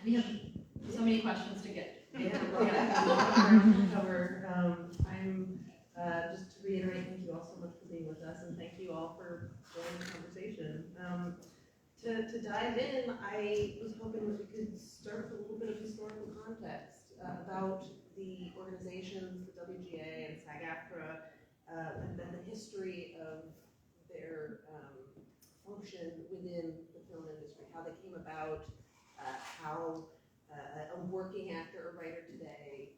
We have so many questions to get. Yeah. Cover. I'm just to reiterate, thank you all so much for being with us, and thank you all for joining the conversation. To dive in, I was hoping that we could start with a little bit of historical context about the organizations, the WGA and SAG-AFTRA, and then the history of their function within the film industry, how they came about, how a working actor or writer today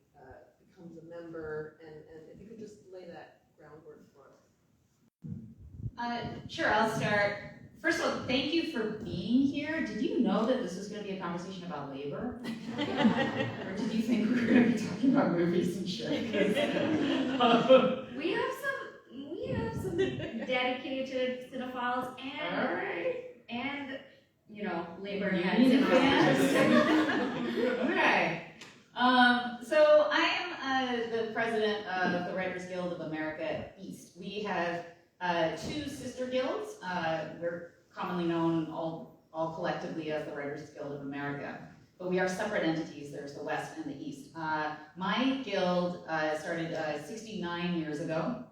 becomes a member, and if you could just lay that groundwork for us. Sure, I'll start. First of all, thank you for being here. Did you know that this was going to be a conversation about labor? Or did you think we were going to be talking about movies and shit? We have some dedicated cinephiles and you know, labor heads in our Okay. So I am the president of the Writers Guild of America East. We have two sister guilds. We're commonly known all collectively as the Writers Guild of America, but we are separate entities. There's the West and the East. My guild started 69 years ago,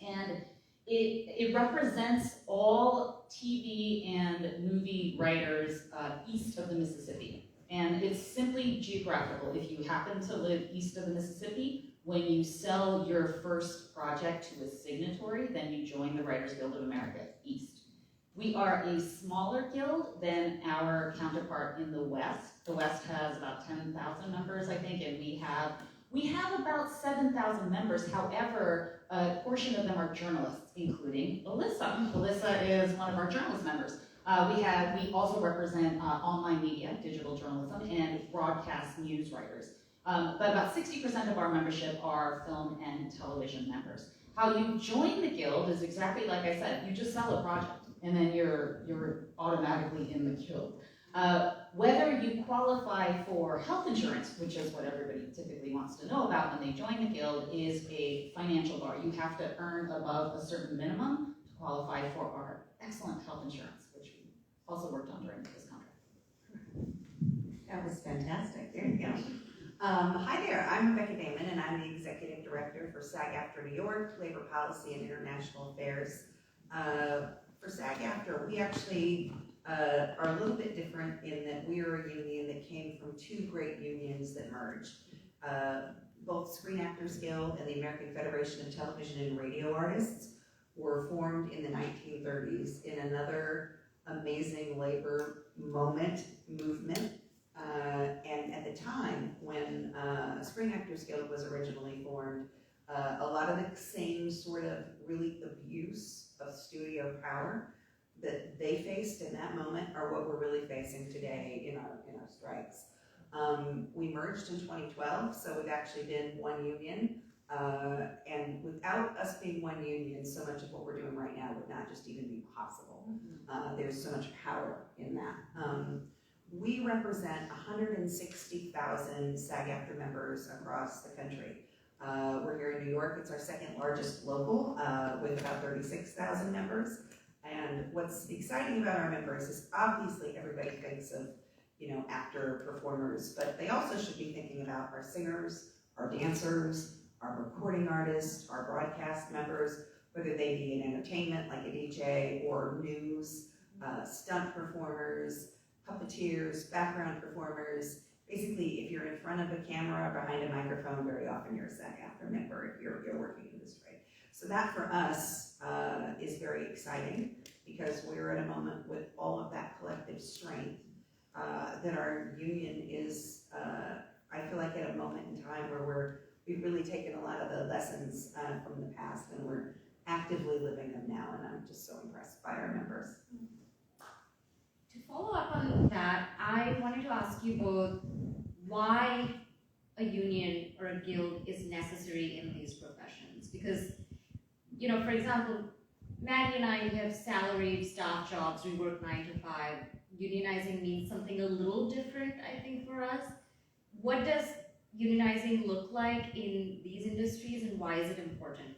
and it represents all TV and movie writers east of the Mississippi. And it's simply geographical. If you happen to live east of the Mississippi, when you sell your first project to a signatory, then you join the Writers Guild of America East. We are a smaller guild than our counterpart in the West. The West has about 10,000 members, I think, and we have about 7,000 members. However, a portion of them are journalists, including Alissa. Alissa is one of our journalist members. We also represent online media, digital journalism, and broadcast news writers. But about 60% of our membership are film and television members. How you join the guild is exactly like I said. You just sell a project, and then you're automatically in the guild. Whether you qualify for health insurance, which is what everybody typically wants to know about when they join the guild, is a financial bar. You have to earn above a certain minimum to qualify for our excellent health insurance, which we also worked on during this contract. That was fantastic. There you go. Hi there, I'm Rebecca Damon, and I'm the Executive Director for SAG-AFTRA New York, Labor Policy and International Affairs. For SAG-AFTRA, we actually are a little bit different in that we are a union that came from two great unions that merged. Both Screen Actors Guild and the American Federation of Television and Radio Artists were formed in the 1930s in another amazing labor movement. And at the time when Screen Actors Guild was originally formed, a lot of the same sort of really abuse of studio power that they faced in that moment are what we're really facing today in our strikes. We merged in 2012, so we've actually been one union, and without us being one union, so much of what we're doing right now would not just even be possible. There's so much power in that. We represent 160,000 SAG-AFTRA members across the country. We're here in New York. It's our second largest local with about 36,000 members. And what's exciting about our members is obviously everybody thinks of, actor performers, but they also should be thinking about our singers, our dancers, our recording artists, our broadcast members, whether they be in entertainment like a DJ or news, stunt performers, puppeteers, background performers. Basically, if you're in front of a camera or behind a microphone, very often you're a SAG-AFTRA member if you're working in this trade. So that for us is very exciting because we're at a moment with all of that collective strength that our union is, I feel like at a moment in time where we've really taken a lot of the lessons from the past and we're actively living them now, and I'm just so impressed by our members. To follow up on that, I wanted to ask you both why a union or a guild is necessary in these professions. Because, for example, Maddie and I have salaried staff jobs, we work 9 to 5. Unionizing means something a little different, I think, for us. What does unionizing look like in these industries, and why is it important?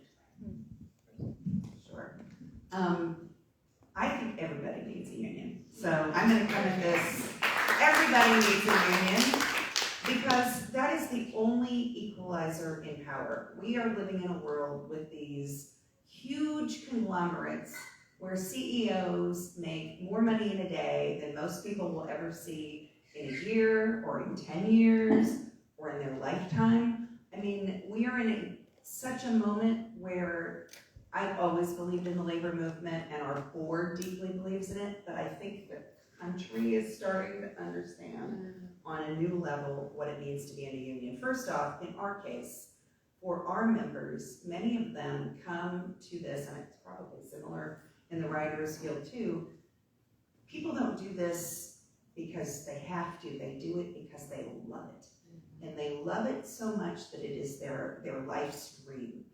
Sure. I think everybody needs a union. So I'm going to come at this Everybody needs a union because that is the only equalizer in power. We are living in a world with these huge conglomerates where CEOs make more money in a day than most people will ever see in a year or in 10 years or in their lifetime. I mean, we are in such a moment where I've always believed in the labor movement and our board deeply believes in it, but I think the country is starting to understand on a new level what it means to be in a union. First off, in our case, for our members, many of them come to this, and it's probably similar in the Writers Guild too, people don't do this because they have to, they do it because they love it. And they love it so much that it is their life stream.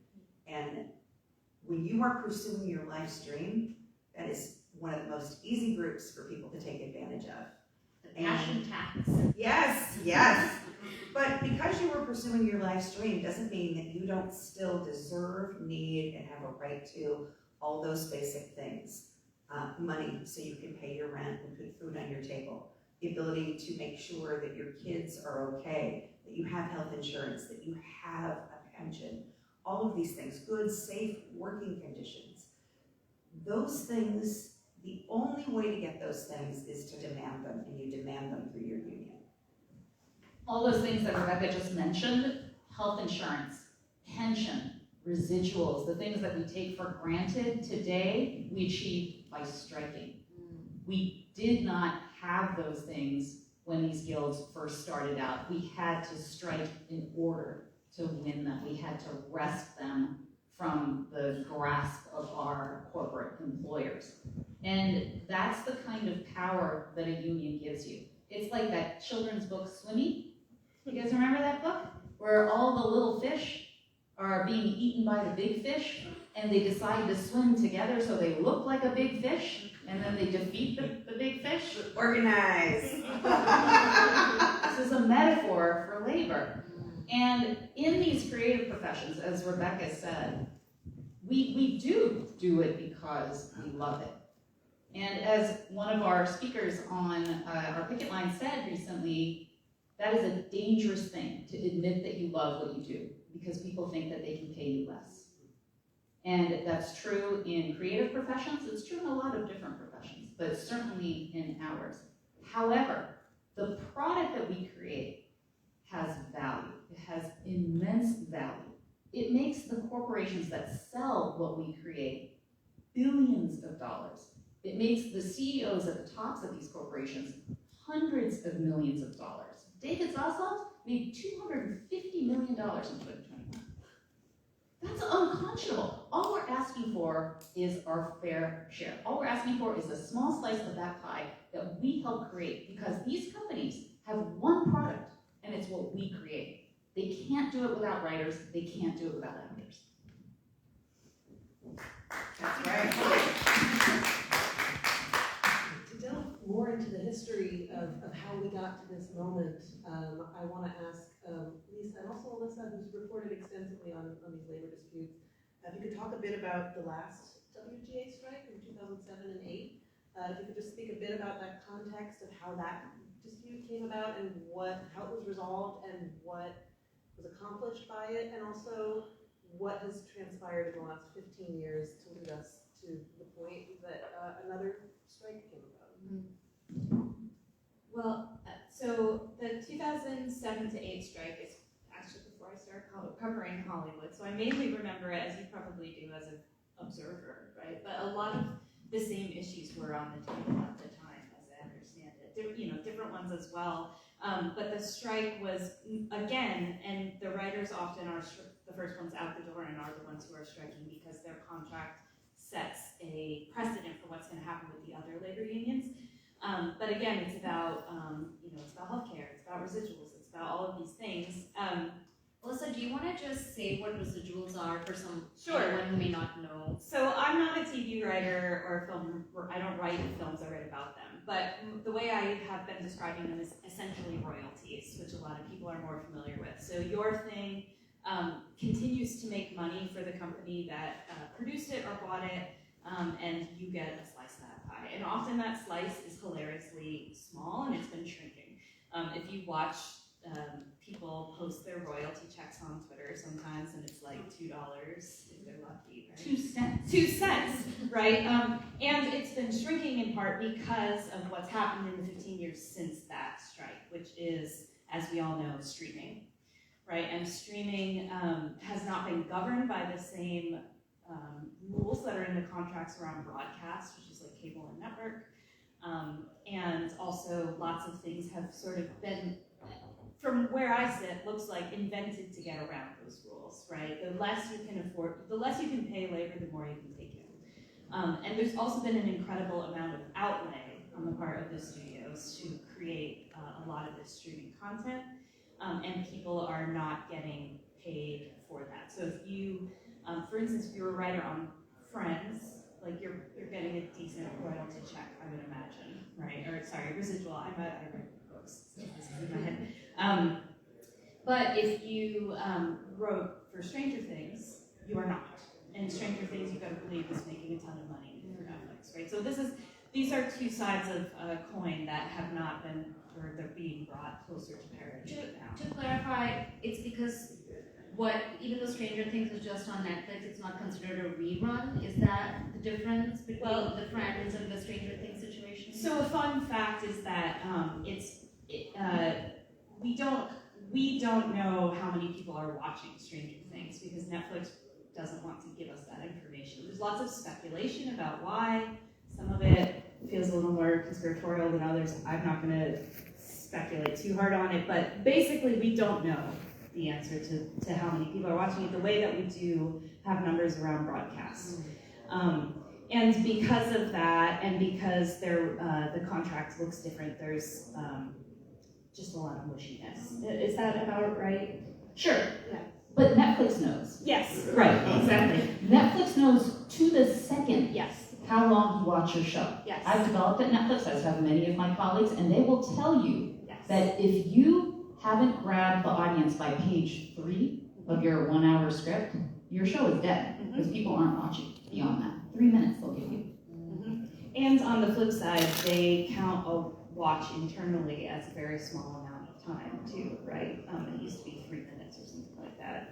And when you are pursuing your life stream, that is one of the most easy groups for people to take advantage of. The passion tax. Yes, yes. But because you were pursuing your life stream doesn't mean that you don't still deserve, need, and have a right to all those basic things. Money so you can pay your rent and put food on your table. The ability to make sure that your kids are okay, that you have health insurance, that you have a pension. All of these things, good, safe working conditions. Those things, the only way to get those things is to demand them, and you demand them through your union. All those things that Rebecca just mentioned, health insurance, pension, residuals, the things that we take for granted today, we achieve by striking. We did not have those things when these guilds first started out. We had to strike in order to win them. We had to wrest them from the grasp of our corporate employers. And that's the kind of power that a union gives you. It's like that children's book, Swimmy. You guys remember that book? Where all the little fish are being eaten by the big fish, and they decide to swim together so they look like a big fish, and then they defeat the big fish. Organize. This is a metaphor for labor. And in these creative professions, as Rebecca said, we do it because we love it. And as one of our speakers on our picket line said recently, that is a dangerous thing to admit that you love what you do, because people think that they can pay you less. And that's true in creative professions, it's true in a lot of different professions, but certainly in ours. However, the product that we create has value. It has immense value. It makes the corporations that sell what we create billions of dollars. It makes the CEOs at the tops of these corporations hundreds of millions of dollars. David Zaslav made $250 million in 2021. That's unconscionable. All we're asking for is our fair share. All we're asking for is a small slice of that pie that we help create, because these companies have one product, and it's what we create. They can't do it without writers. They can't do it without editors. That's right. To delve more into the history of how we got to this moment, I want to ask Lisa and also Alissa, who's reported extensively on these labor disputes, if you could talk a bit about the last WGA strike in 2007 and 8. If you could just speak a bit about that context of how that dispute came about and how it was resolved and what was accomplished by it, and also what has transpired in the last 15 years to lead us to the point that another strike came about. Well, so the 2007 to 8 strike is actually before I started covering Hollywood, so I mainly remember it, as you probably do as an observer, right? But a lot of the same issues were on the table at the time, as I understand it. Different ones as well. But the strike was, again, and the writers often are the first ones out the door and are the ones who are striking because their contract sets a precedent for what's going to happen with the other labor unions. But again, it's about it's about healthcare, it's about residuals, it's about all of these things. Alissa, do you want to just say what residuals are for Sure. anyone who may not know? So I'm not a TV writer or a film, I don't write films, I write about them. But the way I have been describing them is essentially royalties, which a lot of people are more familiar with. So your thing continues to make money for the company that produced it or bought it, and you get a slice of that pie. And often that slice is hilariously small, and it's been shrinking. If you watch people post their royalty checks on Twitter sometimes, and it's like $2 if they're lucky, right? 2 cents. 2 cents, right? And it's been shrinking in part because of what's happened in the 15 years since that strike, which is, as we all know, streaming, right? And streaming has not been governed by the same rules that are in the contracts around broadcast, which is like cable and network. And also lots of things have sort of been, from where I sit, looks like invented to get around those rules, right? The less you can afford, the less you can pay labor, the more you can take in. And there's also been an incredible amount of outlay on the part of the studios to create a lot of this streaming content, and people are not getting paid for that. So if you, for instance, if you're a writer on Friends, like you're getting a decent royalty check, I would imagine, right? Or sorry, residual. I read books, so this is in my head. But if you wrote for Stranger Things, you are not. And Stranger Things, you've got to believe, is making a ton of money for Netflix, right? So these are two sides of a coin that have not been, or they're being brought closer to parity now. To clarify, it's because even though Stranger Things is just on Netflix, it's not considered a rerun. Is that the difference between the Friends and the Stranger Things situation? So a fun fact is that we don't know how many people are watching Stranger Things because Netflix doesn't want to give us that information. There's lots of speculation about why. Some of it feels a little more conspiratorial than others. I'm not going to speculate too hard on it, but basically we don't know the answer to how many people are watching it the way that we do have numbers around broadcast. And because of that, and because the contract looks different, there's just a lot of mushiness. Is that about right? Sure. Yeah. But Netflix knows. Yes. Right, exactly. Netflix knows to the second Yes. how long you watch your show. Yes. I've developed at Netflix, as have many of my colleagues, and they will tell you Yes. that if you haven't grabbed the audience by page 3 of your 1-hour script, your show is dead because people aren't watching beyond that. 3 minutes they'll give you. And on the flip side, they count a watch internally as a very small amount of time too, right? It used to be 3 minutes or something like that.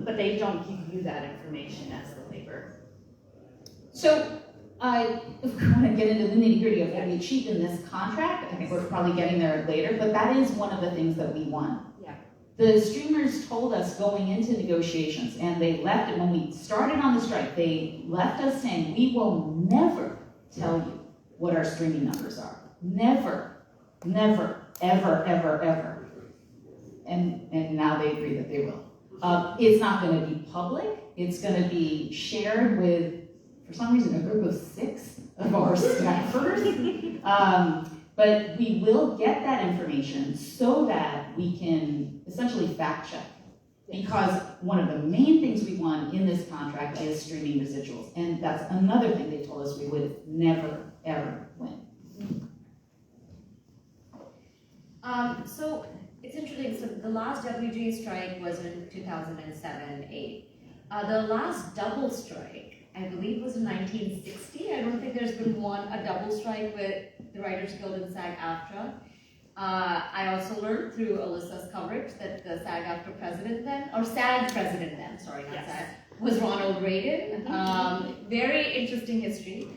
But they don't give you that information as the labor. So I want to get into the nitty-gritty of what we achieved in this contract. I think we're probably getting there later, but that is one of the things that we won. Yeah. The streamers told us going into negotiations, and they left it when we started on the strike, they left us saying, we will never tell you what our streaming numbers are. Never, never, ever, ever, ever. And now they agree that they will. It's not going to be public. It's going to be shared with, for some reason, a group of 6 of our staffers. But we will get that information so that we can essentially fact check. Because one of the main things we want in this contract is streaming residuals. And that's another thing they told us we would never, ever win. So it's interesting. So the last WGA strike was in 2007-8. The last double strike, I believe, was in 1960. I don't think there's been a double strike with the Writers Guild and SAG-AFTRA. I also learned through Alyssa's coverage that the SAG-AFTRA president then, or SAG president then, sorry, not SAG, was Ronald Reagan. Very interesting history.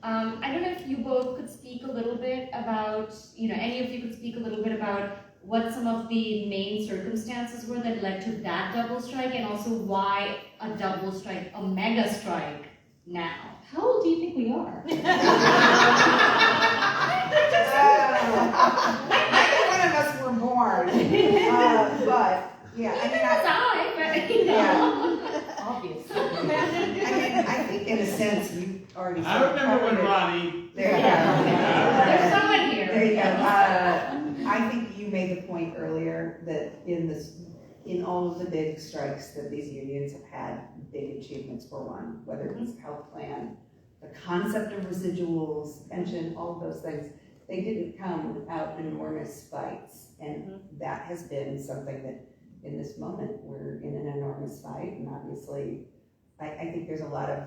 I don't know if you both could speak a little bit about, any of you could speak a little bit about what some of the main circumstances were that led to that double strike, and also why a double strike, a mega strike now. How old do you think we are? I think one of us were born, but yeah, Obviously. I think in a sense you already. I remember when Ronnie. There you go. There's someone here. There you go. I think you made the point earlier that in all of the big strikes that these unions have had big achievements for one, whether it was health plan, the concept of residuals, pension, all of those things. They didn't come without enormous fights, and that has been something that in this moment we're in an enormous fight, and obviously I think there's a lot of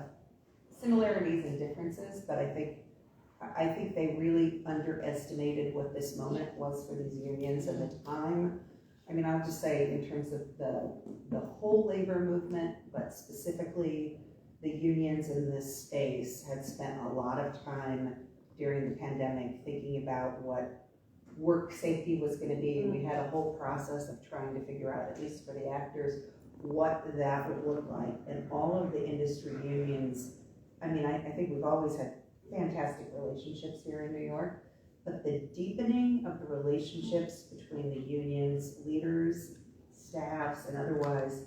similarities and differences, but I think they really underestimated what this moment was for these unions and the time. I mean, I'll just say in terms of the whole labor movement, but specifically the unions in this space had spent a lot of time during the pandemic thinking about what work safety was going to be. And we had a whole process of trying to figure out, at least for the actors, what that would look like. And all of the industry unions, I mean, I think we've always had fantastic relationships here in New York, but the deepening of the relationships between the unions, leaders, staffs, and otherwise,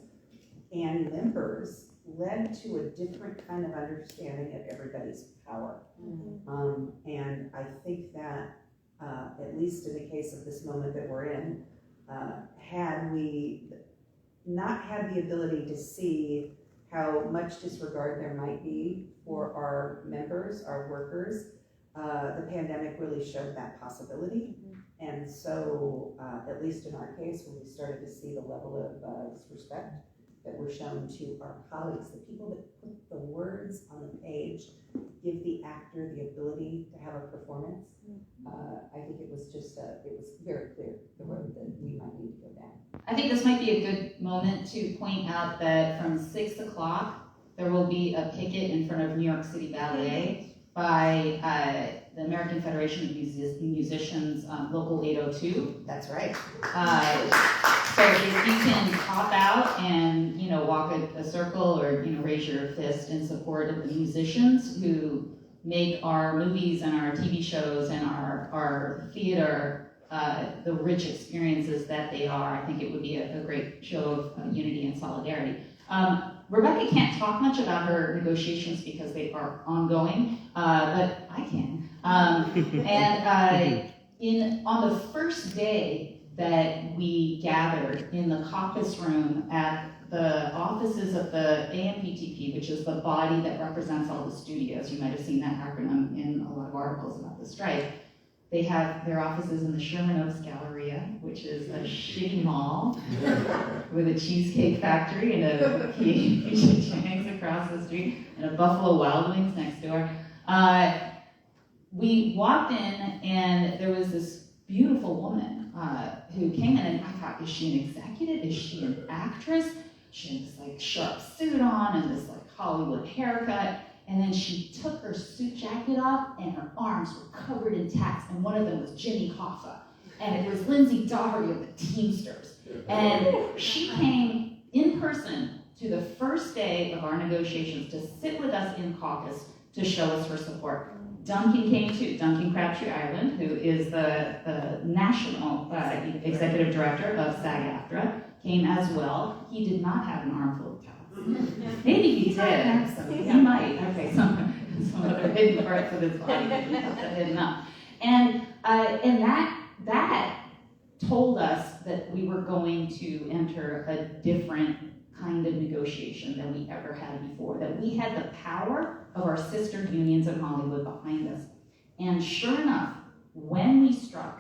and members led to a different kind of understanding of everybody's power. And I think that, at least in the case of this moment that we're in, had we not had the ability to see how much disregard there might be for our members, our workers, the pandemic really showed that possibility. And so, at least in our case, when we started to see the level of disrespect that were shown to our colleagues, the people that put the words on the page, give the actor the ability to have a performance, I think it was just, it was very clear the road that we might need to go down. I think this might be a good moment to point out that from 6 o'clock, there will be a picket in front of New York City Ballet by the American Federation of Musicians, Local 802. That's right. So if you can pop out and, walk a circle or, raise your fist in support of the musicians who make our movies and our TV shows and our theater the rich experiences that they are, I think it would be a great show of unity and solidarity. Rebecca can't talk much about her negotiations because they are ongoing, but I can. On the first day that we gathered in the caucus room at the offices of the AMPTP, which is the body that represents all the studios, you might have seen that acronym in a lot of articles about the strike. They have their offices in the Sherman Oaks Galleria, which is a shitty mall with a cheesecake factory and a Chang's across the street and a Buffalo Wild Wings next door. We walked in and there was this beautiful woman who came in, and I thought, is she an executive? Is she an actress? She had this sharp suit on and this Hollywood haircut. And then she took her suit jacket off, and her arms were covered in tacks, and one of them was Jimmy Hoffa. And it was Lindsay Daugherty of the Teamsters. And she came in person to the first day of our negotiations to sit with us in caucus to show us her support. Duncan came too, Duncan Crabtree Ireland, who is the national executive director of SAG-AFTRA, came as well. He did not have an armful of towels. Maybe he did. He might. Okay, some other hidden parts of his body that hidden up. And that told us that we were going to enter a different kind of negotiation than we ever had before, that we had the power of our sister unions in Hollywood behind us. And sure enough, when we struck,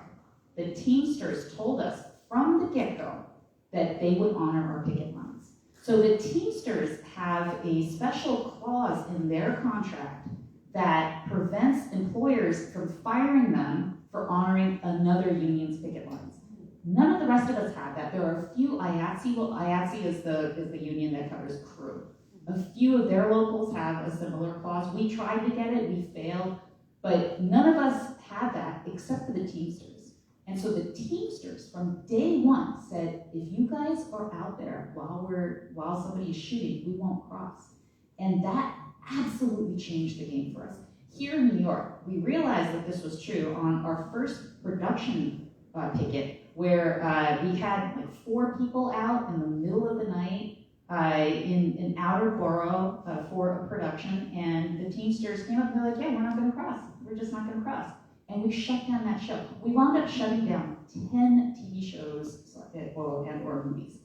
the Teamsters told us from the get-go that they would honor our picket lines. So the Teamsters have a special clause in their contract that prevents employers from firing them for honoring another union's picket lines. None of the rest of us have that. There are a few IATSE. Well, IATSE is the union that covers crew. A few of their locals have a similar clause. We tried to get it, we failed, but none of us had that except for the Teamsters. And so the Teamsters from day one said, if you guys are out there while somebody is shooting, we won't cross. And that absolutely changed the game for us. Here in New York, we realized that this was true on our first production picket, where we had 4 people out in the middle of the night in outer borough for a production, and the Teamsters came up and they're like, yeah, we're not gonna cross. We're just not gonna cross. And we shut down that show. We wound up shutting down 10 TV shows and or movies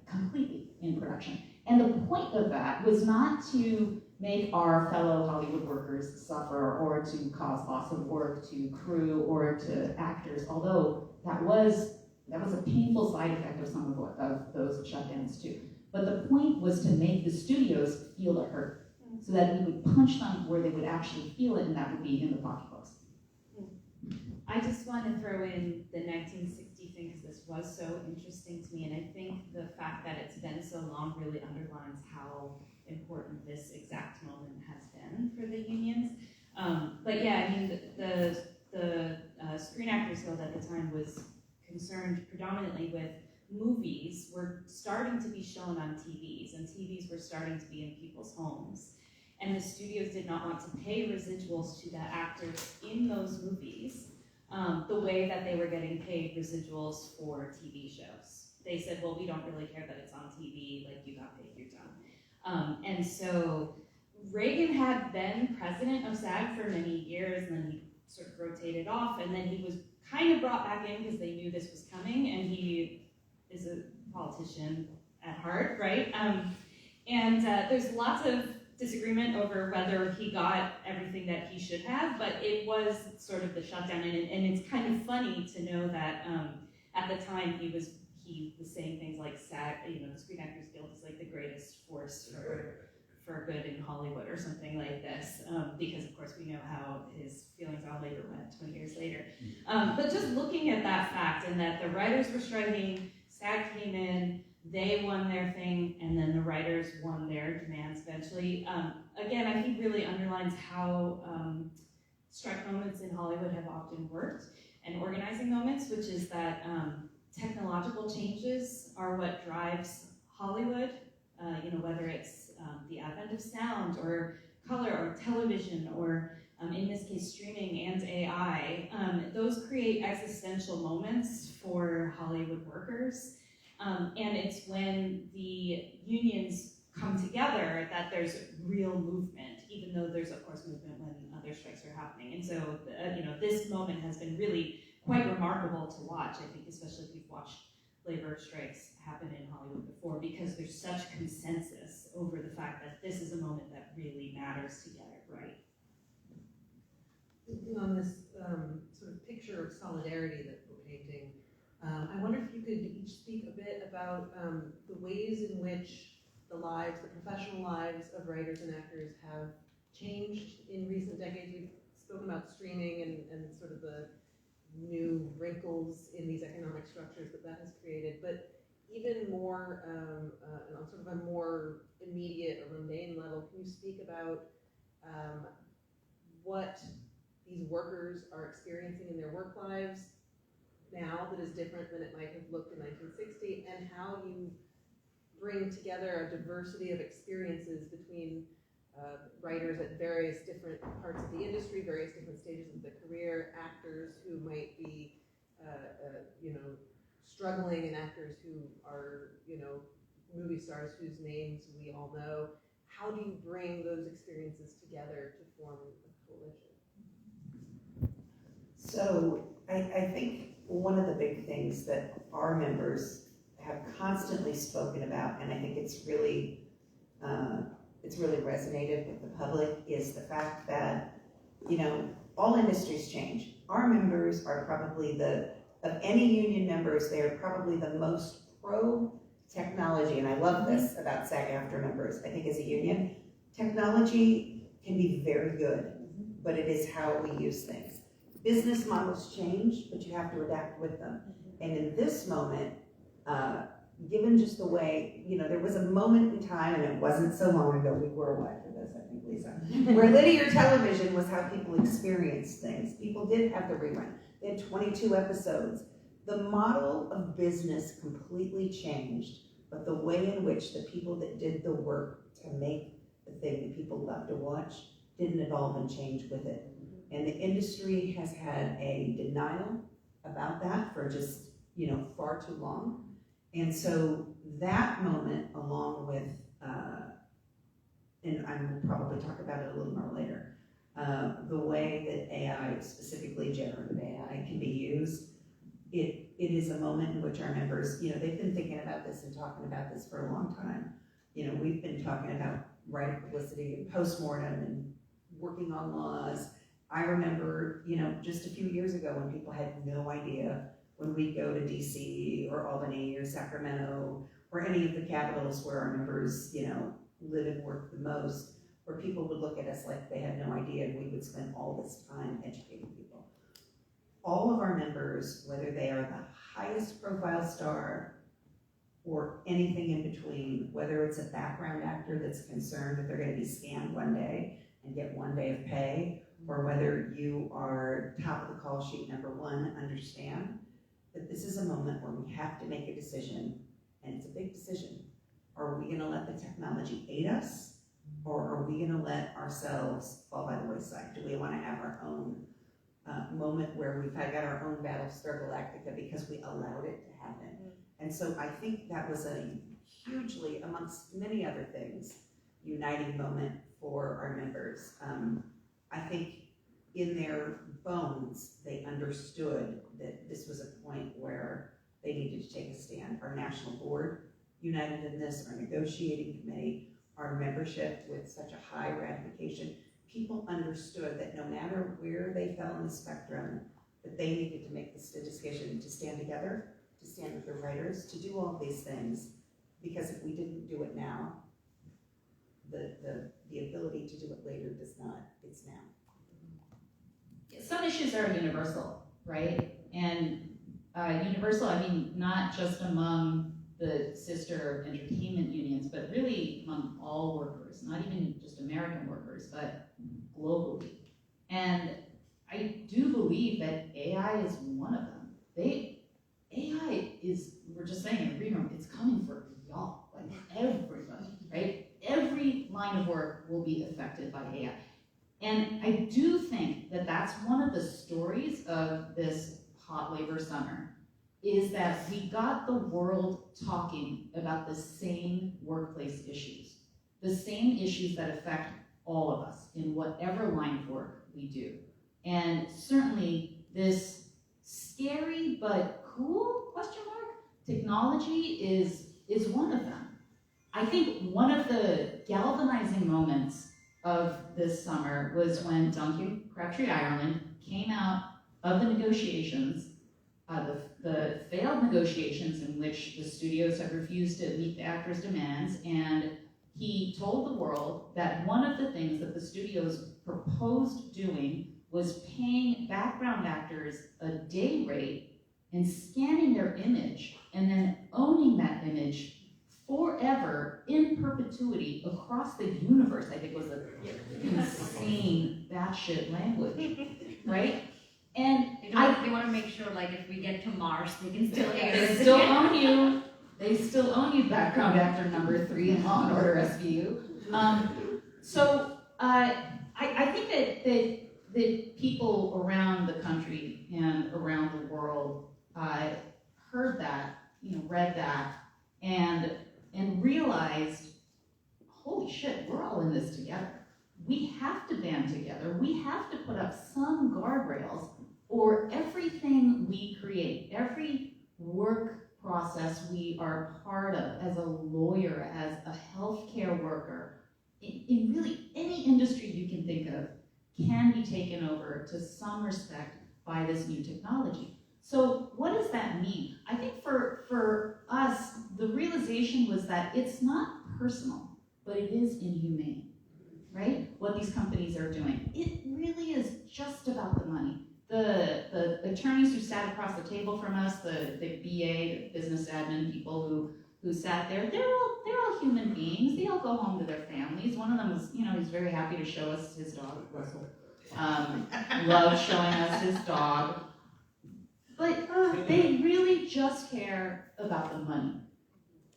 completely in production. And the point of that was not to make our fellow Hollywood workers suffer or to cause loss of work to crew or to actors, although that was a painful side effect of some of those shutdowns too. But the point was to make the studios feel the hurt. so that we would punch them where they would actually feel it, and that would be in the pocketbooks. I just want to throw in the 1960 thing because this was so interesting to me, and I think the fact that it's been so long really underlines how important this exact moment has been for the unions. But yeah, I mean, the Screen Actors Guild at the time was concerned predominantly with movies were starting to be shown on TVs, and TVs were starting to be in people's homes. And the studios did not want to pay residuals to the actors in those movies the way that they were getting paid residuals for TV shows. They said, well, we don't really care that it's on TV, like you got paid, you're done. And so Reagan had been president of SAG for many years, and then he sort of rotated off, and then he was kind of brought back in because they knew this was coming, and he is a politician at heart, right? And there's lots of disagreement over whether he got everything that he should have, but it was sort of the shutdown, and it's kind of funny to know that at the time he was saying things like SAG, the Screen Actors Guild is like the greatest force for good in Hollywood or something like this, because of course we know how his feelings on labor went 20 years later. But just looking at that fact, and that the writers were striking, SAG came in, they won their thing, and then the writers won their demands eventually. Again, I think really underlines how strike moments in Hollywood have often worked, and organizing moments, which is that technological changes are what drives Hollywood, whether it's the advent of sound or color or television or in this case streaming and AI. Those create existential moments for Hollywood workers. And it's when the unions come together that there's real movement, even though there's of course movement when other strikes are happening. And so, this moment has been really quite remarkable to watch, I think, especially if you've watched labor strikes happen in Hollywood before, because there's such consensus over the fact that this is a moment that really matters to get it right. On this sort of picture of solidarity that we're painting, I wonder if you could each speak a bit about the ways in which the professional lives of writers and actors have changed in recent decades. We've spoken about streaming and sort of the new wrinkles in these economic structures that has created, but even more on sort of a more immediate or mundane level, can you speak about what these workers are experiencing in their work lives now that is different than it might have looked in 1960, and how you bring together a diversity of experiences between writers at various different parts of the industry, various different stages of the career, actors who might be, struggling, and actors who are, movie stars whose names we all know. How do you bring those experiences together to form a coalition? So I think one of the big things that our members have constantly spoken about, and I think it's really resonated with the public, is the fact that, all industries change. Our members are probably of any union members, they are probably the most pro-technology, and I love this about SAG-AFTRA members. I think as a union, technology can be very good, but it is how we use things. Business models change, but you have to adapt with them. And in this moment, given just the way, there was a moment in time, and it wasn't so long ago, we were alive for this, I think, Lisa, where linear television was how people experienced things. People did have the rerun. They had 22 episodes. The model of business completely changed, but the way in which the people that did the work to make the thing that people love to watch didn't evolve and change with it. And the industry has had a denial about that for just, far too long. And so that moment, along with, and I will probably talk about it a little more later, the way that AI, specifically generative AI, can be used, it is a moment in which our members, they've been thinking about this and talking about this for a long time. We've been talking about writing publicity and postmortem and working on laws. I remember, just a few years ago when people had no idea, when we go to DC or Albany or Sacramento or any of the capitals where our members, live and work the most, where people would look at us like they had no idea and we would spend all this time educating people. All of our members, whether they are the highest profile star or anything in between, whether it's a background actor that's concerned that they're going to be scanned one day and get 1 day of pay, or whether you are top of the call sheet number one, understand that this is a moment where we have to make a decision, and it's a big decision. Are we going to let the technology aid us, or are we going to let ourselves fall by the wayside? Do we want to have our own moment where we've got our own Battlestar Galactica because we allowed it to happen? And so I think that was a hugely, amongst many other things, uniting moment for our members. I think in their bones, they understood that this was a point where they needed to take a stand. Our national board united in this, our negotiating committee, our membership with such a high ratification. People understood that no matter where they fell in the spectrum, that they needed to make this decision to stand together, to stand with their writers, to do all these things. Because if we didn't do it now, the ability to do it later does not, it's now. Some issues are universal, right? And universal, I mean, not just among the sister entertainment unions, but really among all workers, not even just American workers, but globally. And I do believe that AI is one of them. AI is, we're just saying in the green room, it's coming for y'all, like everybody, right? Every line of work will be affected by AI. And I do think that that's one of the stories of this hot labor summer, is that we got the world talking about the same workplace issues, the same issues that affect all of us in whatever line of work we do. And certainly this scary but cool, question mark, technology is one of them. I think one of the galvanizing moments of this summer was when Duncan Crabtree Ireland came out of the negotiations, the failed negotiations in which the studios had refused to meet the actors' demands, and he told the world that one of the things that the studios proposed doing was paying background actors a day rate and scanning their image and then owning that image forever in perpetuity across the universe. I think was an insane batshit language, right? And they want to make sure, like, if we get to Mars, they can still air they it. still own you. They still own you, background actor number 3 in Law and Order SVU. So I think that people around the country and around the world heard that, read that, and realized, holy shit, we're all in this together. We have to band together. We have to put up some guardrails, or everything we create, every work process we are part of as a lawyer, as a healthcare worker, in really any industry you can think of, can be taken over to some respect by this new technology. So what does that mean? I think for us, the realization was that it's not personal, but it is inhumane, right? What these companies are doing. It really is just about the money. The attorneys who sat across the table from us, the BA, the business admin people who sat there, they're all human beings. They all go home to their families. One of them was, he's very happy to show us his dog, Russell. Loved showing us his dog. But they really just care about the money.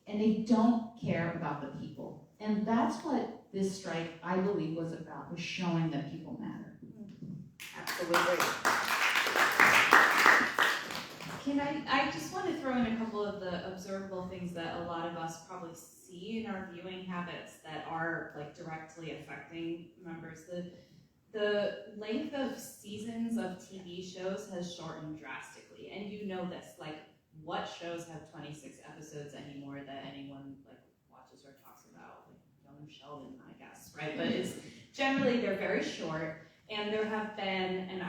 And they don't care about the people. And that's what this strike, I believe, was about, was showing that people matter. Absolutely. I just want to throw in a couple of the observable things that a lot of us probably see in our viewing habits that are like directly affecting members. The length of seasons of TV shows has shortened drastically, and you know this. Like, what shows have 26 episodes anymore that anyone like watches or talks about? Like Young Sheldon, I guess, right? But it's generally they're very short. And there have been, and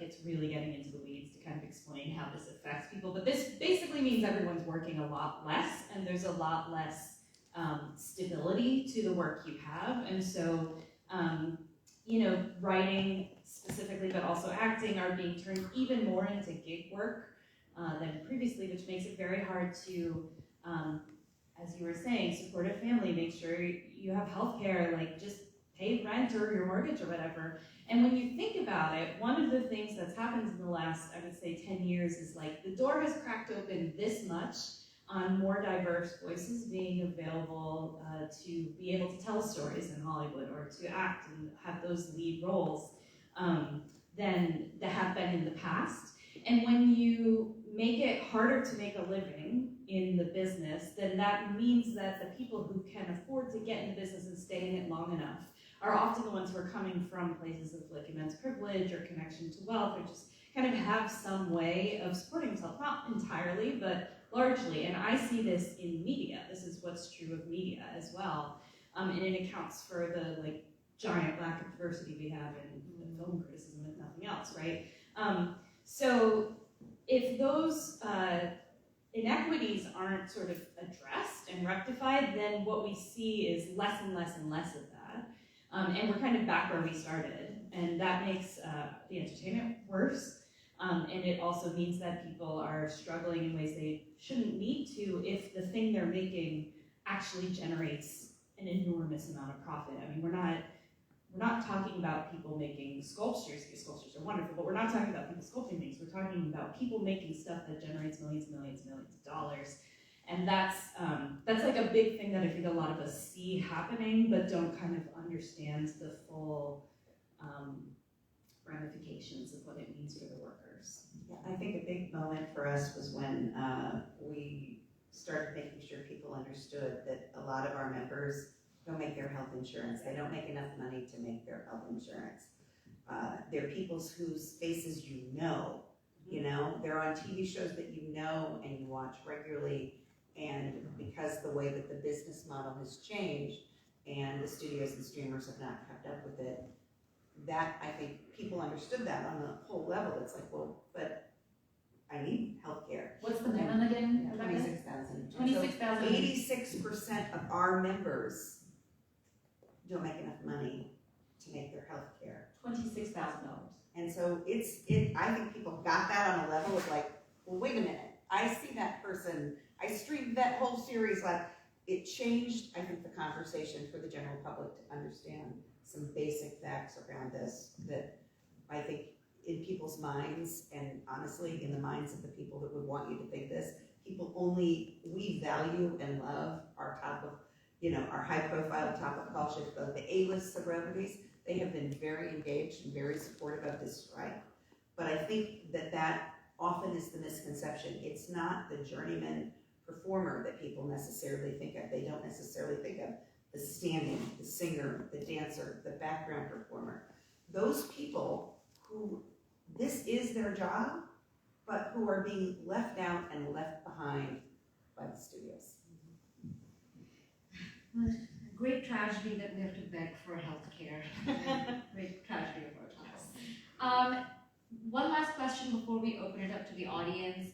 it's really getting into the weeds to kind of explain how this affects people, but this basically means everyone's working a lot less, and there's a lot less stability to the work you have. And so writing specifically, but also acting are being turned even more into gig work than previously, which makes it very hard to, as you were saying, support a family, make sure you have health care, like just pay rent or your mortgage or whatever. And when you think about it, one of the things that's happened in the last, I would say, 10 years is like the door has cracked open this much on more diverse voices being available to be able to tell stories in Hollywood or to act and have those lead roles than that have been in the past. And when you make it harder to make a living in the business, then that means that the people who can afford to get in the business and stay in it long enough are often the ones who are coming from places of like immense privilege or connection to wealth, or just kind of have some way of supporting themselves, not entirely, but largely. And I see this in media. This is what's true of media as well. And it accounts for the like giant lack of diversity we have in film criticism, if nothing else, right? So if those inequities aren't sort of addressed and rectified, then what we see is less and less and less of that. And we're kind of back where we started. And that makes the entertainment worse. And it also means that people are struggling in ways they shouldn't need to if the thing they're making actually generates an enormous amount of profit. I mean, we're not talking about people making sculptures. Sculptures are wonderful, but we're not talking about people sculpting things. We're talking about people making stuff that generates millions and millions and millions of dollars. And that's like a big thing that I think a lot of us see happening, but don't kind of understand the full ramifications of what it means for the workers. Yeah, I think a big moment for us was when we started making sure people understood that a lot of our members don't make their health insurance. They don't make enough money to make their health insurance. They're people whose faces you know. They're on TV shows that you know and you watch regularly, and because the way that the business model has changed and the studios and streamers have not kept up with it, that I think people understood that on a whole level. It's like, well, but I need health care. What's the minimum again? 26,000. 26,000. 86% of our members don't make enough money to make their health care. $26,000. And so I think people got that on a level of like, well, wait a minute. I see that person. I streamed that whole series. Like, it changed, I think, the conversation for the general public to understand some basic facts around this that I think in people's minds, and honestly in the minds of the people that would want you to think this, we value and love our our high profile top of culture, the A-list celebrities. They have been very engaged and very supportive of this strike. But I think that often is the misconception. It's not the journeyman performer that people necessarily think of. They don't necessarily think of the stand-in, the singer, the dancer, the background performer. Those people who this is their job, but who are being left out and left behind by the studios. Great tragedy that we have to beg for health care. Great tragedy of our times. One last question before we open it up to the audience.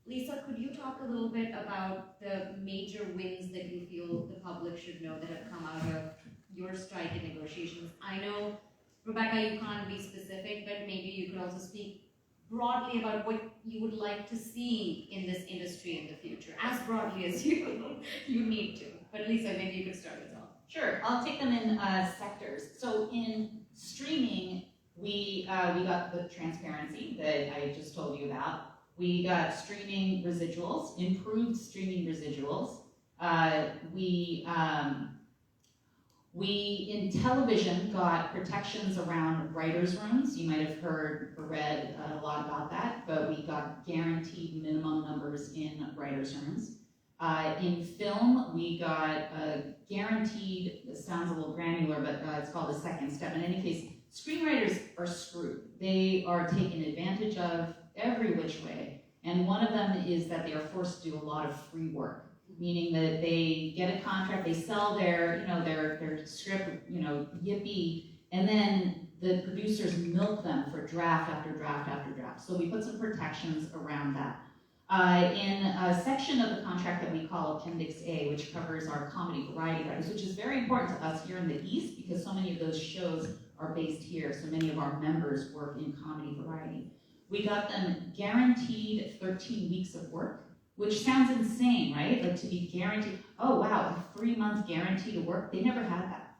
Lisa, could you talk a little bit about the major wins that you feel the public should know that have come out of your strike and negotiations? I know, Rebecca, you can't be specific, but maybe you could also speak broadly about what you would like to see in this industry in the future, as broadly as you need to. But Lisa, maybe you could start us off. Sure, I'll take them in sectors. So in streaming, we got the transparency that I just told you about. We got streaming residuals, improved streaming residuals. We in television got protections around writers' rooms. You might have heard or read a lot about that, but we got guaranteed minimum numbers in writers' rooms. In film, we got guaranteed, this sounds a little granular, but it's called a second step. In any case, screenwriters are screwed. They are taken advantage of every which way. And one of them is that they are forced to do a lot of free work, meaning that they get a contract, they sell their script, yippee, and then the producers milk them for draft after draft after draft. So we put some protections around that. in a section of the contract that we call Appendix A, which covers our comedy variety writers, which is very important to us here in the East because so many of those shows are based here, so many of our members work in comedy variety. We got them guaranteed 13 weeks of work, which sounds insane, right? Like to be guaranteed, oh wow, a 3-month guarantee to work. They never had that.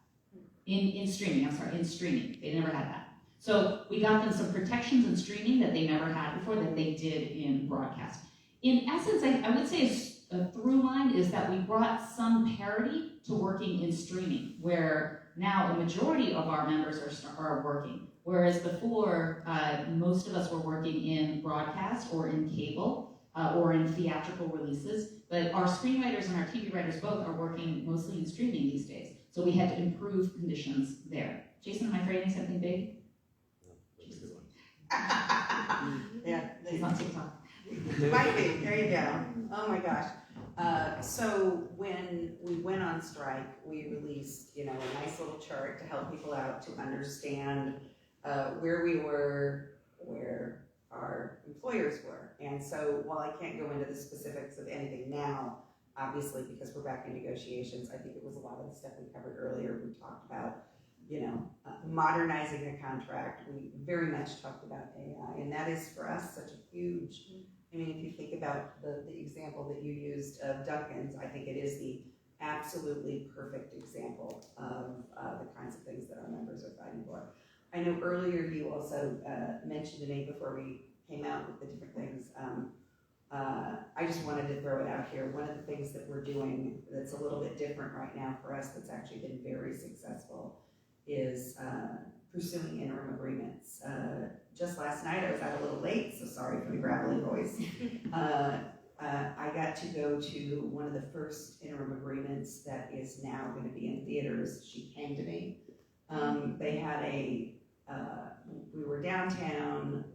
In streaming, in streaming, they never had that. So we got them some protections in streaming that they never had before that they did in broadcast. In essence, I would say a through line is that we brought some parity to working in streaming, where now a majority of our members are working, whereas before, most of us were working in broadcast or in cable or in theatrical releases, but our screenwriters and our TV writers both are working mostly in streaming these days. So we had to improve conditions there. Jason, am I forgetting something big? Yeah, He's on TikTok. might be. There you go. Oh my gosh. So when we went on strike, we released, a nice little chart to help people out to understand where we were, where our employers were. And so while I can't go into the specifics of anything now, obviously because we're back in negotiations, I think it was a lot of the stuff we covered earlier. We talked about, modernizing the contract. We very much talked about AI, and that is for us such a huge, if you think about the example that you used of Duncan's, I think it is the absolutely perfect example of the kinds of things that our members are fighting for. I know earlier you also mentioned to me before we came out with the different things, I just wanted to throw it out here. One of the things that we're doing that's a little bit different right now for us that's actually been very successful is pursuing interim agreements. Just last night, I was out a little late, so sorry for the gravelly voice. I got to go to one of the first interim agreements that is now going to be in theaters. She came to me. They had we were downtown,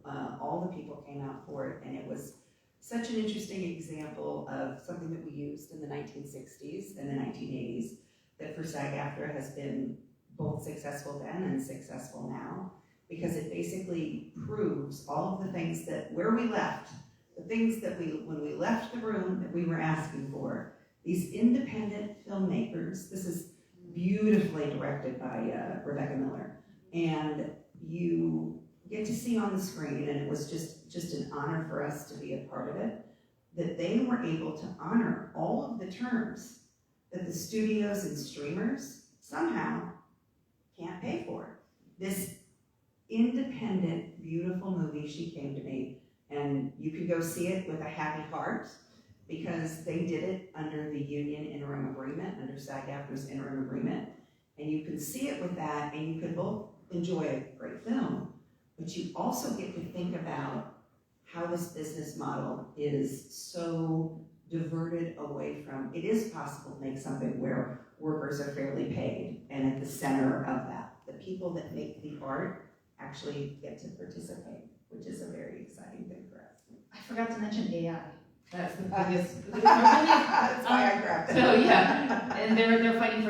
all the people came out for it, and it was such an interesting example of something that we used in the 1960s and the 1980s that for SAG-AFTRA has been both successful then and successful now, because it basically proves all of the things that where we left, the things that when we left the room that we were asking for, these independent filmmakers, this is beautifully directed by Rebecca Miller, and you get to see on the screen, and it was just an honor for us to be a part of it, that they were able to honor all of the terms that the studios and streamers somehow can't pay for. This independent, beautiful movie, she came to me, and you can go see it with a happy heart because they did it under the union interim agreement, under SAG-AFTRA's interim agreement, and you can see it with that, and you can both enjoy a great film, but you also get to think about how this business model is so diverted away from, it is possible to make something where workers are fairly paid, and at the center of that, the people that make the art actually get to participate, which is a very exciting thing for us. I forgot to mention AI. That's the biggest. That's why I grabbed it. So yeah, and they're fighting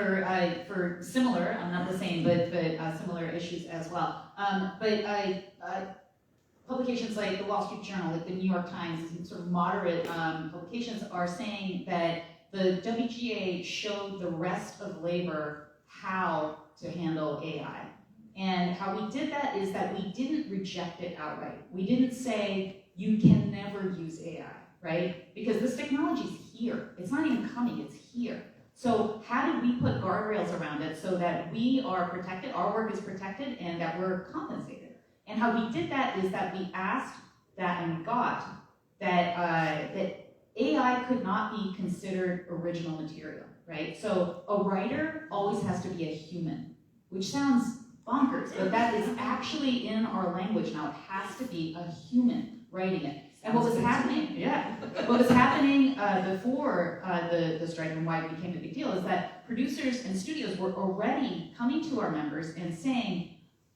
for similar, not the same, but similar issues as well. Publications like the Wall Street Journal, like the New York Times, and sort of moderate publications are saying that the WGA showed the rest of labor how to handle AI. And how we did that is that we didn't reject it outright. We didn't say, you can never use AI, right? Because this technology is here. It's not even coming, it's here. So how did we put guardrails around it so that we are protected, our work is protected, and that we're compensated? And how we did that is that we asked that and got that that AI could not be considered original material, right? So a writer always has to be a human, which sounds bonkers, but that is actually in our language now. It has to be a human writing it. And what was happening, what was happening before the strike and why it became a big deal is that producers and studios were already coming to our members and saying,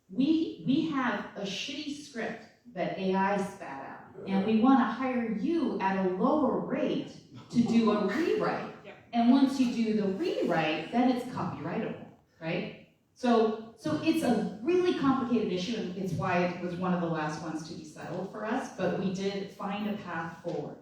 we have a shitty script that AI spat out, and we want to hire you at a lower rate to do a rewrite. And once you do the rewrite, then it's copyrightable, right? So it's a really complicated issue, and it's why it was one of the last ones to be settled for us, but we did find a path forward.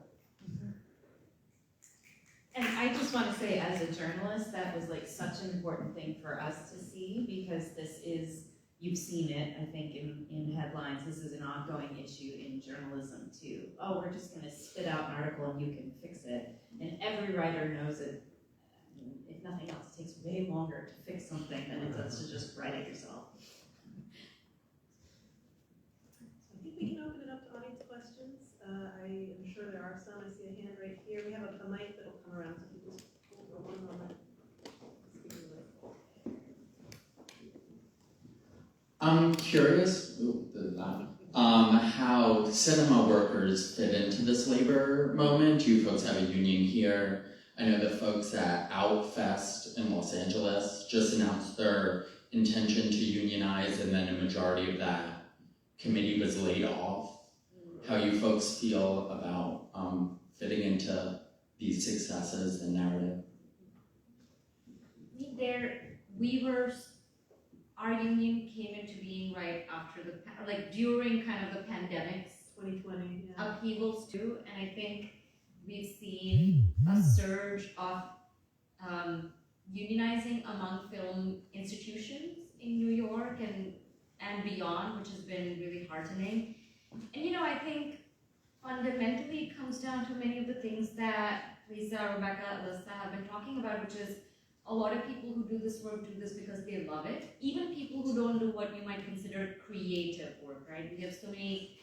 And I just want to say, as a journalist, that was like such an important thing for us to see, because this is, you've seen it, I think, in headlines, this is an ongoing issue in journalism too. Oh, we're just gonna spit out an article and you can fix it. And every writer knows it. If nothing else, it takes way longer to fix something than it does to just write it yourself. I think we can open it up to audience questions. I am sure there are some. I see a hand right here. We have a mic that'll come around to people. Hold for one moment. I'm curious how cinema workers fit into this labor moment. You folks have a union here. I know the folks at Outfest in Los Angeles just announced their intention to unionize, and then a majority of that committee was laid off. How you folks feel about fitting into these successes and narrative? Our union came into being right after during kind of the pandemic's 2020, yeah. upheavals too, and I think we've seen a surge of unionizing among film institutions in New York and beyond, which has been really heartening. And I think fundamentally it comes down to many of the things that Lisa, Rebecca, Alissa have been talking about, which is a lot of people who do this work do this because they love it. Even people who don't do what you might consider creative work, right? We have so many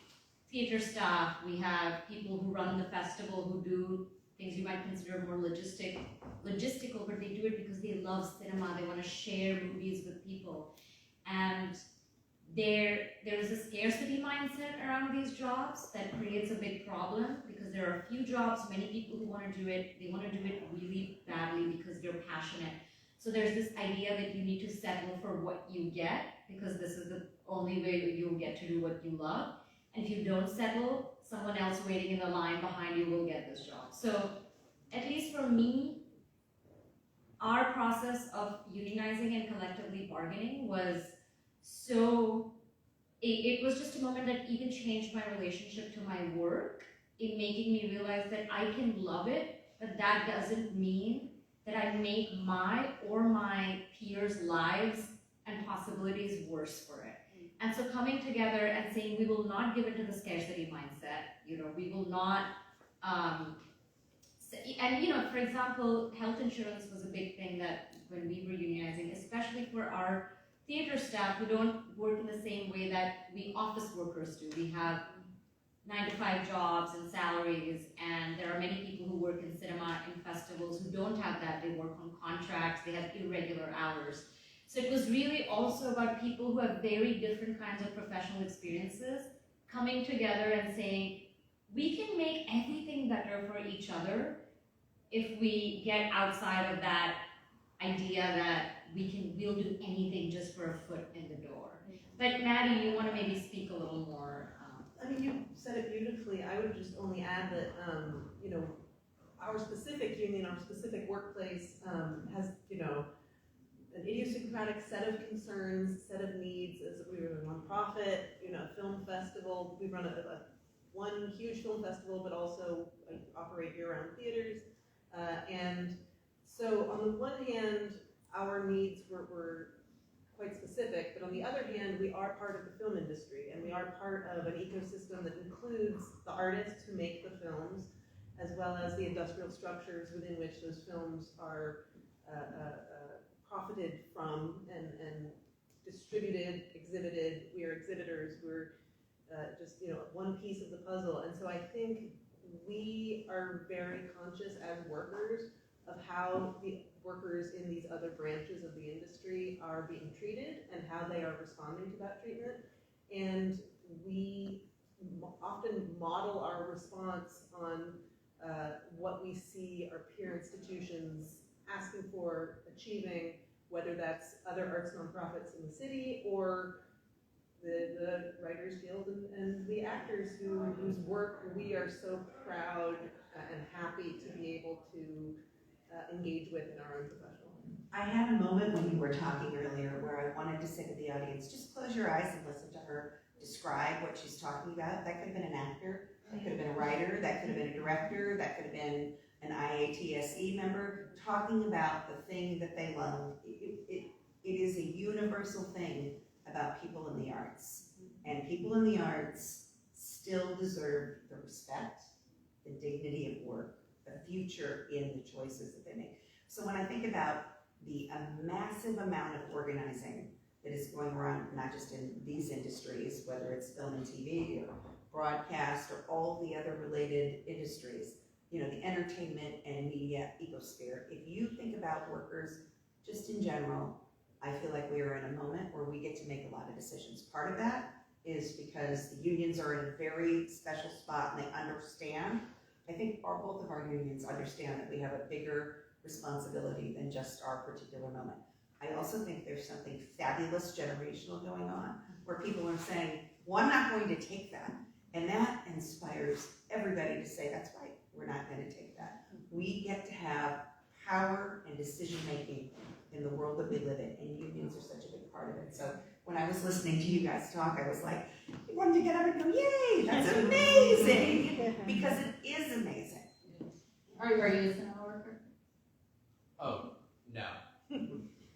theater staff, we have people who run the festival who do things you might consider more logistical, but they do it because they love cinema, they want to share movies with people. And there is a scarcity mindset around these jobs that creates a big problem, because there are a few jobs, many people who want to do it, they want to do it really badly because they're passionate. So there's this idea that you need to settle for what you get, because this is the only way you'll get to do what you love. And if you don't settle, someone else waiting in the line behind you will get this job. So at least for me, our process of unionizing and collectively bargaining was it was just a moment that even changed my relationship to my work, in making me realize that I can love it, but that doesn't mean that I make my or my peers' lives and possibilities worse for it. And so coming together and saying we will not give into the scarcity mindset, we will not, for example, health insurance was a big thing that when we were unionizing, especially for our theater staff who don't work in the same way that we office workers do. We have 9-to-5 jobs and salaries, and there are many people who work in cinema and festivals who don't have that. They work on contracts, they have irregular hours. So it was really also about people who have very different kinds of professional experiences coming together and saying, we can make everything better for each other if we get outside of that idea that we'll do anything just for a foot in the door. But Maddie, you want to maybe speak a little more? I mean, you said it beautifully. I would just only add that, our specific union, our specific workplace has, an idiosyncratic set of concerns, set of needs. As we were a nonprofit, a film festival. We run one huge film festival, but also operate year-round theaters. And so on the one hand, our needs were quite specific, but on the other hand, we are part of the film industry, and we are part of an ecosystem that includes the artists who make the films, as well as the industrial structures within which those films are profited from and distributed, exhibited. We are exhibitors. We're just one piece of the puzzle, and so I think we are very conscious as workers of how the workers in these other branches of the industry are being treated and how they are responding to that treatment. And we often model our response on what we see our peer institutions asking for, achieving, whether that's other arts nonprofits in the city or the Writers Guild and the actors whose work we are so proud and happy to be able to engage with in our own professional life. I had a moment when you were talking earlier where I wanted to say to the audience, just close your eyes and listen to her describe what she's talking about. That could have been an actor, that could have been a writer, that could have been a director, that could have been an IATSE member talking about the thing that they love. It is a universal thing about people in the arts. And people in the arts still deserve the respect, the dignity of work, the future in the choices that they make. So when I think about the massive amount of organizing that is going around, not just in these industries, whether it's film and TV or broadcast or all the other related industries, you know, the entertainment and media ecosphere. If you think about workers just in general, I feel like we are in a moment where we get to make a lot of decisions. Part of that is because the unions are in a very special spot and they understand. I think both of our unions understand that we have a bigger responsibility than just our particular moment. I also think there's something fabulous generational going on where people are saying, well, I'm not going to take that. And that inspires everybody to say, that's right, we're not going to take that. We get to have power and decision-making in the world that we live in, and unions are such a big part of it. So when I was listening to you guys talk, I was like, I wanted to get up and go, yay, that's amazing, because it is amazing. Are you a cinema worker? Oh, no.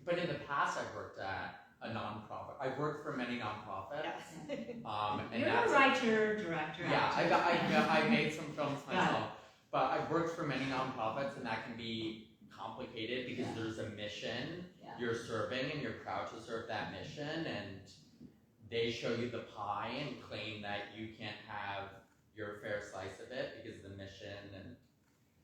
But in the past, I've worked at a nonprofit. I've worked for many nonprofits. Yes. And You're that's a writer, director. yeah. I made some films Got myself, but I've worked for many nonprofits, and that can be complicated because there's a mission you're serving, and you're proud to serve that mission, and they show you the pie and claim that you can't have your fair slice of it because of the mission and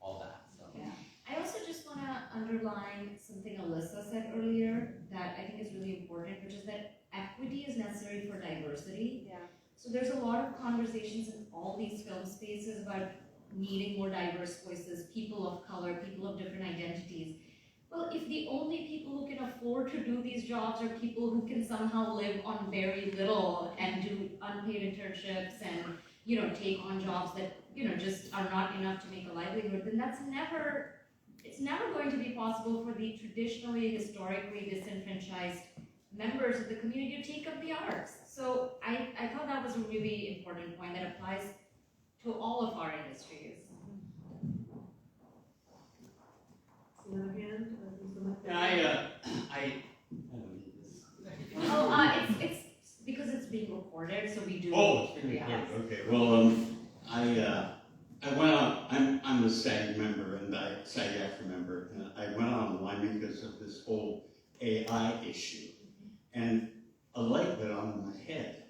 all that. So. Yeah. I also just want to underline something Alissa said earlier that I think is really important, which is that equity is necessary for diversity. Yeah. So there's a lot of conversations in all these film spaces about needing more diverse voices, people of color, people of different identities. Well, if the only people who can afford to do these jobs are people who can somehow live on very little and do unpaid internships and, you know, take on jobs that, you know, just are not enough to make a livelihood, then it's never going to be possible for the traditionally, historically disenfranchised members of the community to take up the arts. So I thought that was a really important point that applies to all of our industries. Another hand? Yeah, I don't need this. Oh, it's because it's being recorded, so we do. Oh, it's pretty yeah. good. Okay. Well, I went on. I'm a SAG member and SAG-AFTRA member, and I went online because of this whole AI issue, and a light went on in my head.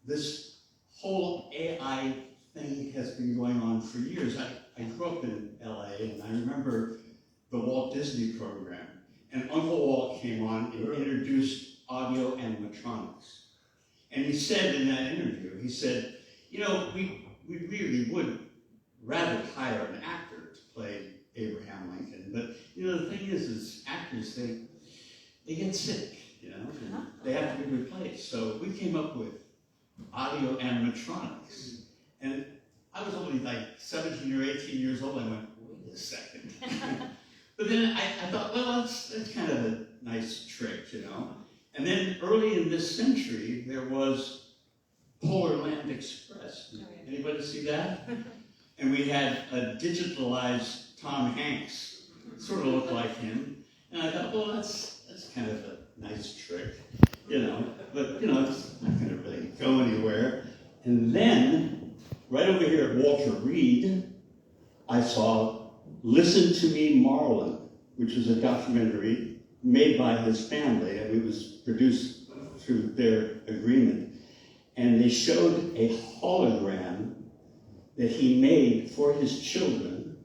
This whole AI thing has been going on for years. I grew up in LA, and I remember the Walt Disney program, and Uncle Walt came on and introduced audio animatronics. And he said in that interview, he said, you know, we really would rather hire an actor to play Abraham Lincoln, but you know, the thing is actors, they get sick, you know, and they have to be replaced. So we came up with audio animatronics. And I was only like 17 or 18 years old. I went, wait a second. But then I thought, well, that's kind of a nice trick, you know. And then early in this century, there was Polar Land Express. Anybody see that? And we had a digitalized Tom Hanks, sort of looked like him. And I thought, well, that's kind of a nice trick, you know. But, you know, it's not going to really go anywhere. And then, right over here at Walter Reed, I saw Listen to Me, Marlon, which was a documentary made by his family, and it was produced through their agreement. And they showed a hologram that he made for his children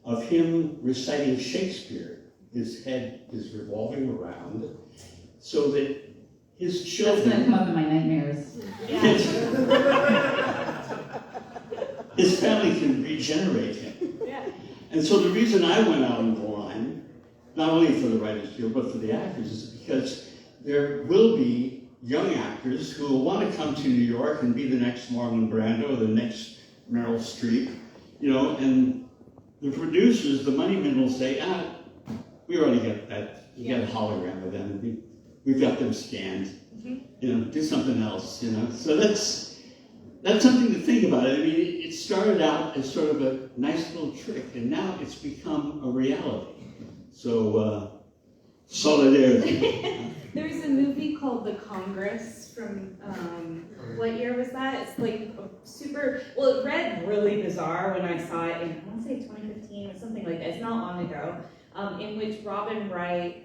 of him reciting Shakespeare. His head is revolving around so that his children... That's gonna come up in my nightmares. His family can regenerate him. And so the reason I went out on the line, not only for the Writers Guild, but for the actors, is because there will be young actors who will want to come to New York and be the next Marlon Brando or the next Meryl Streep, you know, and the producers, the money men will say, we already got that, we got a hologram of them, we've got them scanned, you know, do something else, you know. So that's that's something to think about. I mean, it started out as sort of a nice little trick, and now it's become a reality. So, solidarity. There was a movie called The Congress from, what year was that? It's like super, well, it read really bizarre when I saw it in, I want to say 2015 or something like that. It's not long ago, in which Robin Wright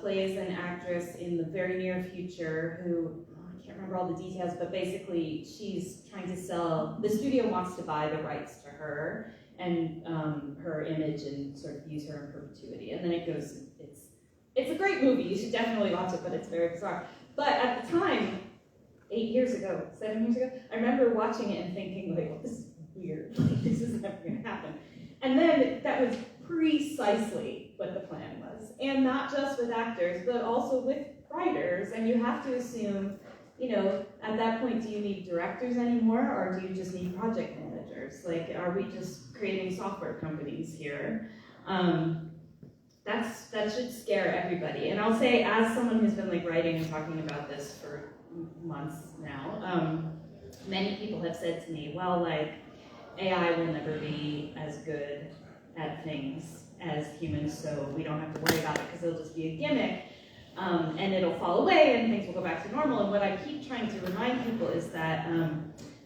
plays an actress in the very near future who, I can't remember all the details, but basically she's trying to sell, the studio wants to buy the rights to her and her image and sort of use her in perpetuity. And then it goes, it's a great movie, you should definitely watch it, but it's very bizarre. But at the time, 7 years ago, I remember watching it and thinking, like, well, this is weird, this is never gonna happen. And then that was precisely what the plan was. And not just with actors, but also with writers. And you have to assume, you know, at that point, do you need directors anymore, or do you just need project managers? Like, are we just creating software companies here? That should scare everybody. And I'll say, as someone who's been like writing and talking about this for months now, many people have said to me, well, like, AI will never be as good at things as humans, so we don't have to worry about it because it'll just be a gimmick, and it'll fall away and things will go back to normal. And what I keep trying to remind people is that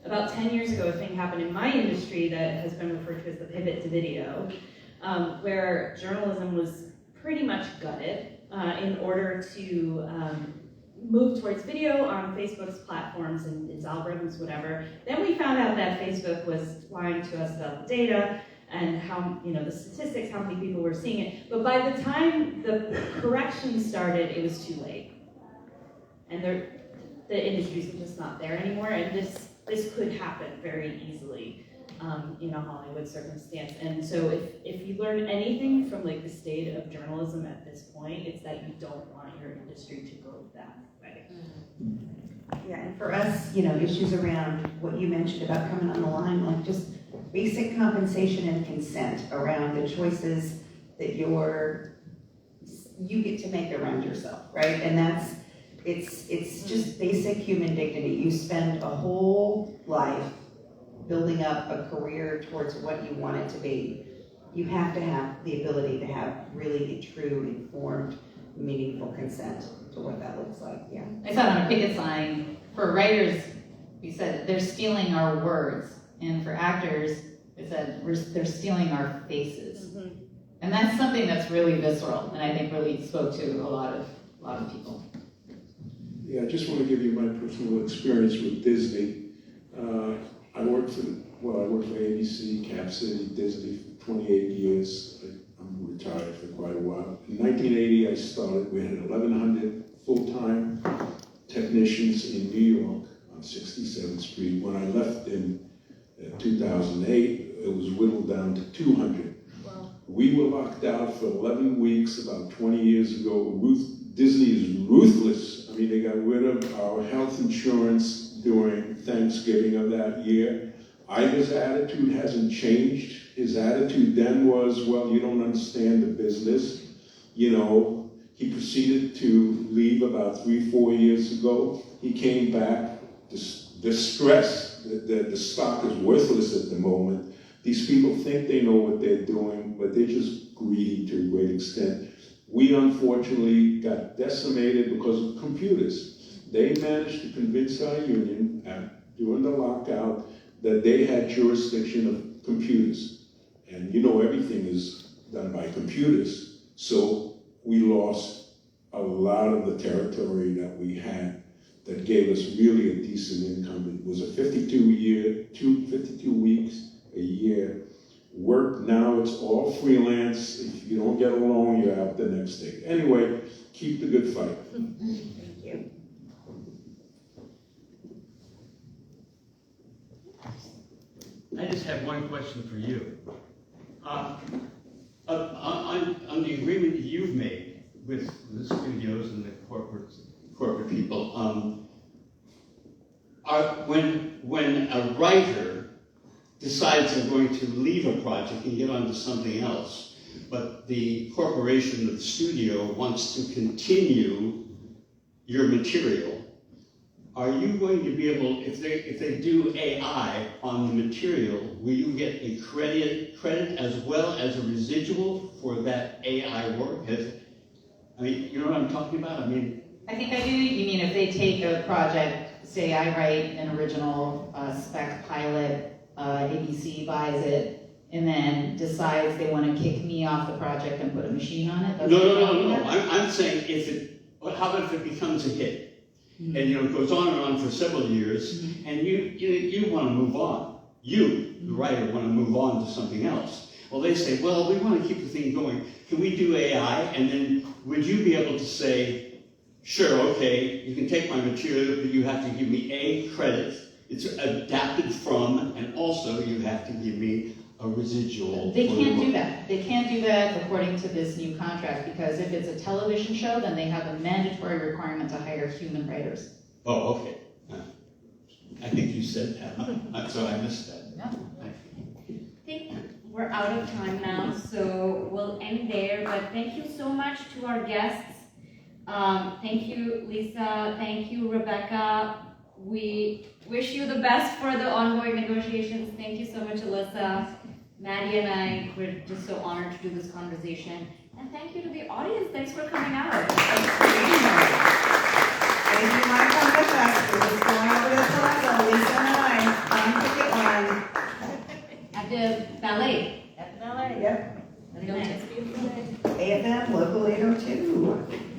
about 10 years ago, a thing happened in my industry that has been referred to as the pivot to video, where journalism was pretty much gutted in order to move towards video on Facebook's platforms and its algorithms, whatever. Then we found out that Facebook was lying to us about the data and how, you know, the statistics, how many people were seeing it. But by the time the correction started, it was too late. And the industries are just not there anymore, and this could happen very easily in a Hollywood circumstance. And so if you learn anything from like the state of journalism at this point, it's that you don't want your industry to go that way. Yeah, and for us, you know, issues around what you mentioned about coming on the line, like just basic compensation and consent around the choices that you get to make around yourself, right? And it's just basic human dignity. You spend a whole life building up a career towards what you want it to be. You have to have the ability to have really true, informed, meaningful consent to what that looks like, yeah. I saw it on a picket sign. For writers, we said, they're stealing our words. And for actors, it said, they're stealing our faces. Mm-hmm. And that's something that's really visceral, and I think really spoke to a lot of people. Yeah, I just want to give you my personal experience with Disney. I worked for ABC, Cap City, Disney for 28 years. I'm retired for quite a while. In 1980, I started. We had 1,100 full-time technicians in New York on 67th Street. When I left in 2008, it was whittled down to 200. Wow. We were locked out for 11 weeks about 20 years ago. Disney is ruthless. I mean, they got rid of our health insurance during Thanksgiving of that year. Ivor's attitude hasn't changed. His attitude then was, well, you don't understand the business. You know, he proceeded to leave about 3-4 years ago. He came back distressed that the stock is worthless at the moment. These people think they know what they're doing, but they're just greedy to a great extent. We unfortunately got decimated because of computers. They managed to convince our union during the lockout that they had jurisdiction of computers. And you know, everything is done by computers. So we lost a lot of the territory that we had that gave us really a decent income. It was a 52 weeks a year work. Now it's all freelance. If you don't get along, you're out the next day. Anyway, keep the good fight. Thank you. I just have one question for you. On the agreement that you've made with the studios and the corporate people, when a writer decides they're going to leave a project and get onto something else, but the corporation or the studio wants to continue your material, are you going to be able, if they do AI on the material, will you get a credit as well as a residual for that AI work? I mean, you know what I'm talking about? I mean, I think I do. You mean if they take a project, say I write an original spec pilot, ABC buys it, and then decides they want to kick me off the project and put a machine on it? That's what you're talking No. about? I'm saying how about if it becomes a hit? And it goes on and on for several years, and you want to move on. You, the writer, want to move on to something else. Well, they say, well, we want to keep the thing going. Can we do AI? And then would you be able to say, sure, okay, you can take my material, but you have to give me A, credit. It's adapted from, and also you have to give me a residual. They can't do that. They can't do that according to this new contract, because if it's a television show, then they have a mandatory requirement to hire human writers. Oh, okay. I think you said that, so I missed that. Yeah. I think we're out of time now, so we'll end there, but thank you so much to our guests. Thank you, Lisa. Thank you, Rebecca. We wish you the best for the ongoing negotiations. Thank you so much, Alissa. Maddie and I were just so honored to do this conversation. And thank you to the audience. Thanks for coming out. Thanks for being here. And if you want to come with us, we're just going over to the plaza, Lisa and I, fun ticket line. At the ballet. At the ballet, yep. Very nice. AFM Local 802.